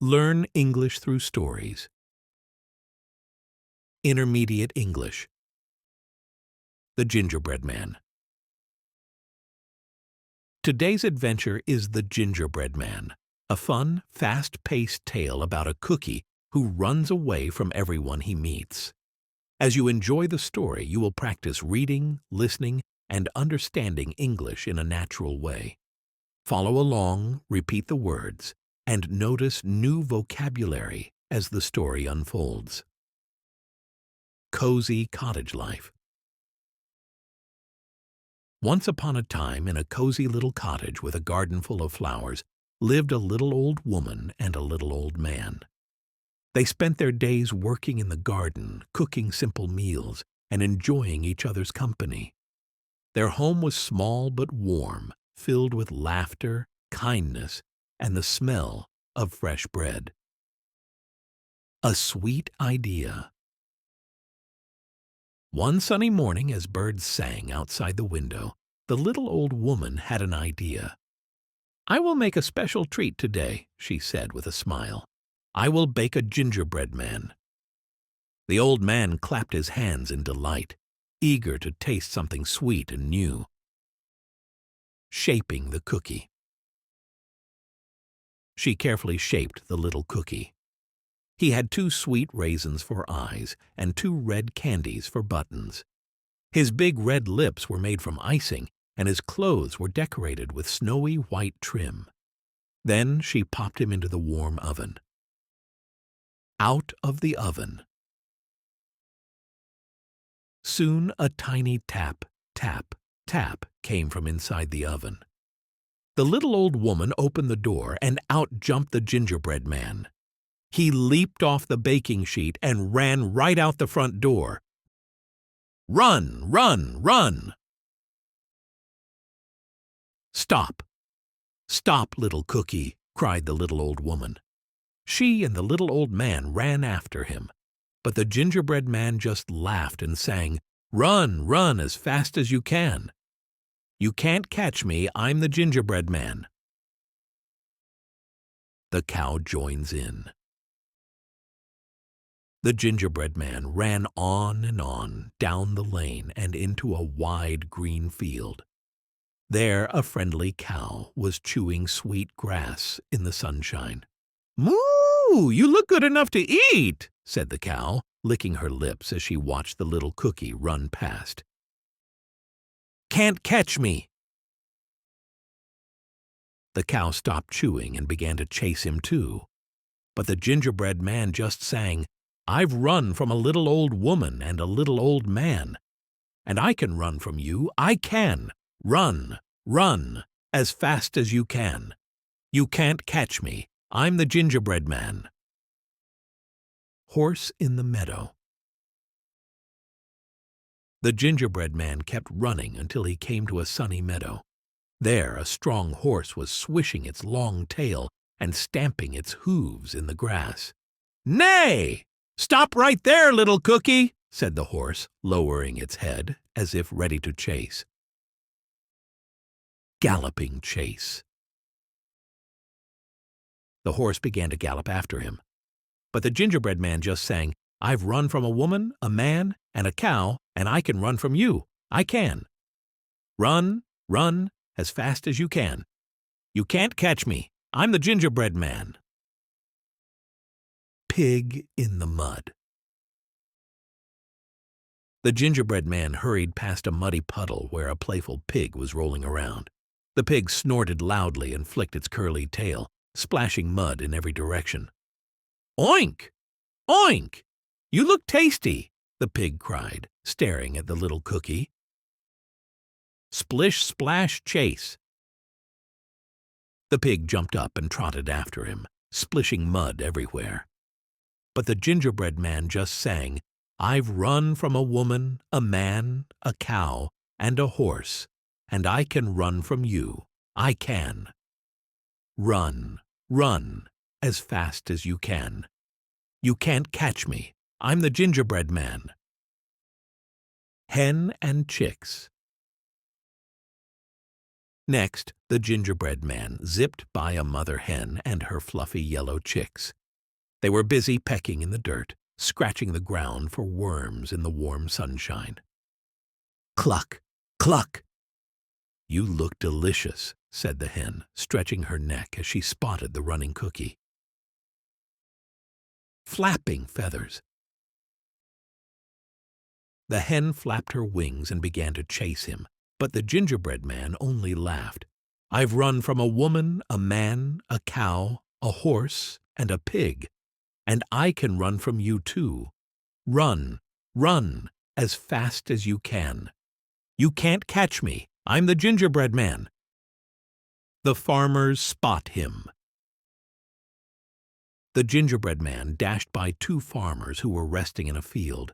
Learn English through stories. Intermediate English. The Gingerbread Man. Today's adventure is The Gingerbread Man, a fun, fast-paced tale about a cookie who runs away from everyone he meets. As you enjoy the story, you will practice reading, listening, and understanding English in a natural way. Follow along, repeat the words, and notice new vocabulary as the story unfolds. Cozy cottage life. Once upon a time, in a cozy little cottage with a garden full of flowers, lived a little old woman and a little old man. They spent their days working in the garden, cooking simple meals, and enjoying each other's company. Their home was small but warm, filled with laughter, kindness, and the smell of fresh bread. A sweet idea. One sunny morning, as birds sang outside the window, the little old woman had an idea. "I will make a special treat today," she said with a smile. "I will bake a gingerbread man." The old man clapped his hands in delight, eager to taste something sweet and new. Shaping the cookie. She carefully shaped the little cookie. He had 2 sweet raisins for eyes and 2 red candies for buttons. His big red lips were made from icing, and his clothes were decorated with snowy white trim. Then she popped him into the warm oven. Out of the oven. Soon a tiny tap, tap, tap came from inside the oven. The little old woman opened the door, and out jumped the gingerbread man. He leaped off the baking sheet and ran right out the front door. "Run, run, run!" "Stop! Stop, little cookie!" cried the little old woman. She and the little old man ran after him, but the gingerbread man just laughed and sang, "Run, run as fast as you can. You can't catch me, I'm the gingerbread man." The cow joins in. The gingerbread man ran on and on, down the lane and into a wide green field. There a friendly cow was chewing sweet grass in the sunshine. "Moo! You look good enough to eat," said the cow, licking her lips as she watched the little cookie run past. "Can't catch me." The cow stopped chewing and began to chase him too. But the gingerbread man just sang, "I've run from a little old woman and a little old man. And I can run from you, I can. Run, run, as fast as you can. You can't catch me, I'm the gingerbread man." Horse in the meadow. The gingerbread man kept running until he came to a sunny meadow. There a strong horse was swishing its long tail and stamping its hooves in the grass. "Nay! Stop right there, little cookie," said the horse, lowering its head as if ready to chase. Galloping chase. The horse began to gallop after him, but the gingerbread man just sang, "I've run from a woman, a man, and a cow, and I can run from you. I can. Run, run, as fast as you can. You can't catch me. I'm the gingerbread man." Pig in the mud. The gingerbread man hurried past a muddy puddle where a playful pig was rolling around. The pig snorted loudly and flicked its curly tail, splashing mud in every direction. "Oink! Oink! You look tasty!" the pig cried, staring at the little cookie. Splish, splash, chase. The pig jumped up and trotted after him, splishing mud everywhere. But the gingerbread man just sang, "I've run from a woman, a man, a cow, and a horse, and I can run from you. I can. Run, run, as fast as you can. You can't catch me. I'm the gingerbread man." Hen and chicks. Next, the gingerbread man zipped by a mother hen and her fluffy yellow chicks. They were busy pecking in the dirt, scratching the ground for worms in the warm sunshine. Cluck, cluck. "You look delicious," said the hen, stretching her neck as she spotted the running cookie. Flapping feathers. The hen flapped her wings and began to chase him, but the gingerbread man only laughed. "I've run from a woman, a man, a cow, a horse, and a pig, and I can run from you too. Run, run, as fast as you can. You can't catch me. I'm the gingerbread man." The farmers spot him. The gingerbread man dashed by two farmers who were resting in a field.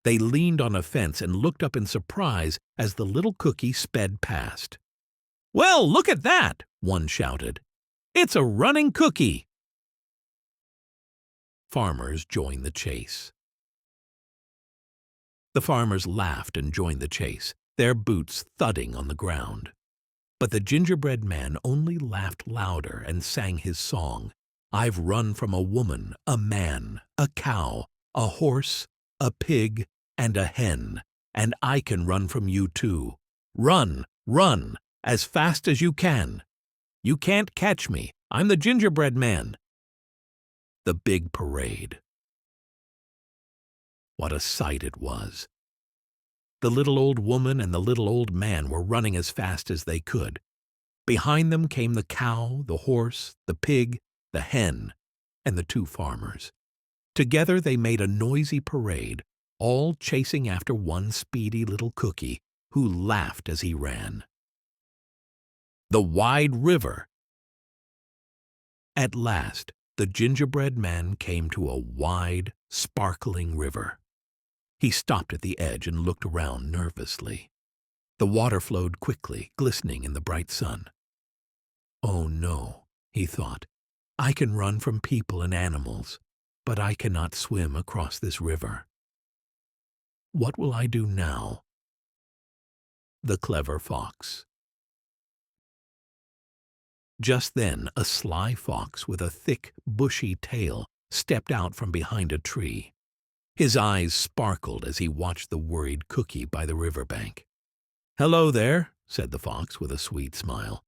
They leaned on a fence and looked up in surprise as the little cookie sped past. "Well, look at that!" one shouted. "It's a running cookie!" Farmers joined the chase. The farmers laughed and joined the chase, their boots thudding on the ground. But the gingerbread man only laughed louder and sang his song. "I've run from a woman, a man, a cow, a horse, a pig, and a hen, and I can run from you too. Run, run, as fast as you can. You can't catch me. I'm the gingerbread man." The big parade. What a sight it was! The little old woman and the little old man were running as fast as they could. Behind them came the cow, the horse, the pig, the hen, and the two farmers. Together they made a noisy parade, all chasing after one speedy little cookie who laughed as he ran. The wide river. At last, the gingerbread man came to a wide, sparkling river. He stopped at the edge and looked around nervously. The water flowed quickly, glistening in the bright sun. "Oh no," he thought, "I can run from people and animals, but I cannot swim across this river. What will I do now?" The clever fox. Just then a sly fox with a thick, bushy tail stepped out from behind a tree. His eyes sparkled as he watched the worried cookie by the riverbank. "Hello there," said the fox with a sweet smile.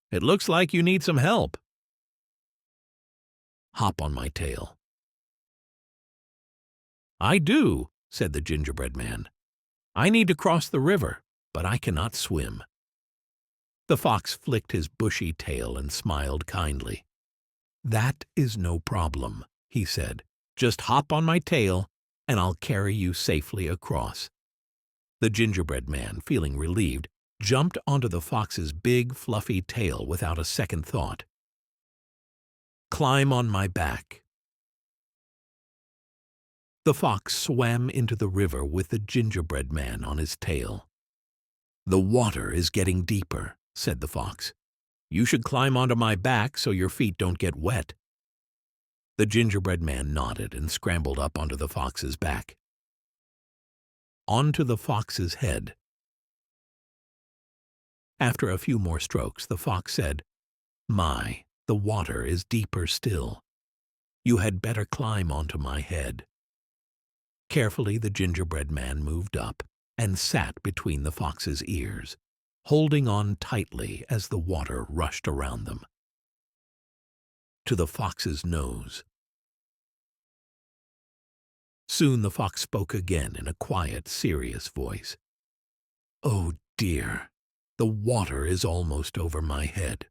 "It looks like you need some help." "Hop on my tail." "I do," said the gingerbread man. "I need to cross the river, but I cannot swim." The fox flicked his bushy tail and smiled kindly. "That is no problem," he said. "Just hop on my tail, and I'll carry you safely across." The gingerbread man, feeling relieved, jumped onto the fox's big, fluffy tail without a second thought. "Climb on my back." The fox swam into the river with the gingerbread man on his tail. "The water is getting deeper," said the fox. "You should climb onto my back so your feet don't get wet." The gingerbread man nodded and scrambled up onto the fox's back. Onto the fox's head. After a few more strokes, the fox said, "My, the water is deeper still. You had better climb onto my head." Carefully, the gingerbread man moved up and sat between the fox's ears, holding on tightly as the water rushed around them. To the fox's nose. Soon the fox spoke again in a quiet, serious voice. "Oh dear, the water is almost over my head.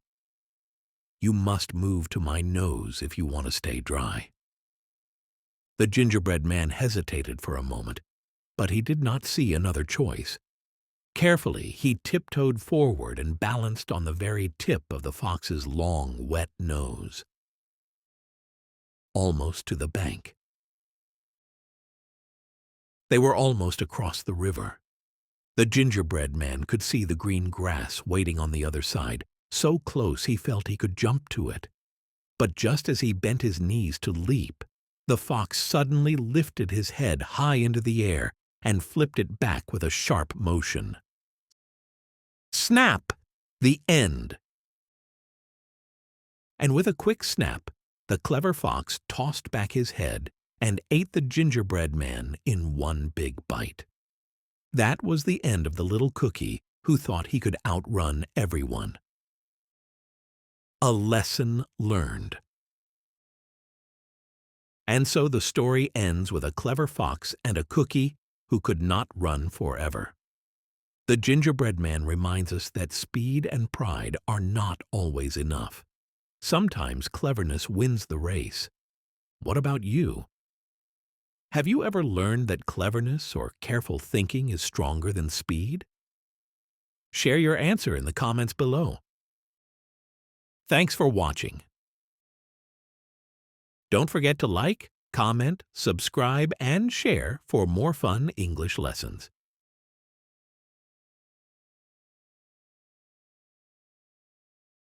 You must move to my nose if you want to stay dry." The gingerbread man hesitated for a moment, but he did not see another choice. Carefully, he tiptoed forward and balanced on the very tip of the fox's long, wet nose. Almost to the bank. They were almost across the river. The gingerbread man could see the green grass waiting on the other side, so close he felt he could jump to it. But just as he bent his knees to leap, the fox suddenly lifted his head high into the air and flipped it back with a sharp motion. Snap! The end. And with a quick snap, the clever fox tossed back his head and ate the gingerbread man in one big bite. That was the end of the little cookie who thought he could outrun everyone. A lesson learned. And so the story ends with a clever fox and a cookie who could not run forever. The gingerbread man reminds us that speed and pride are not always enough. Sometimes cleverness wins the race. What about you? Have you ever learned that cleverness or careful thinking is stronger than speed? Share your answer in the comments below. Thanks for watching. Don't forget to like, comment, subscribe, and share for more fun English lessons.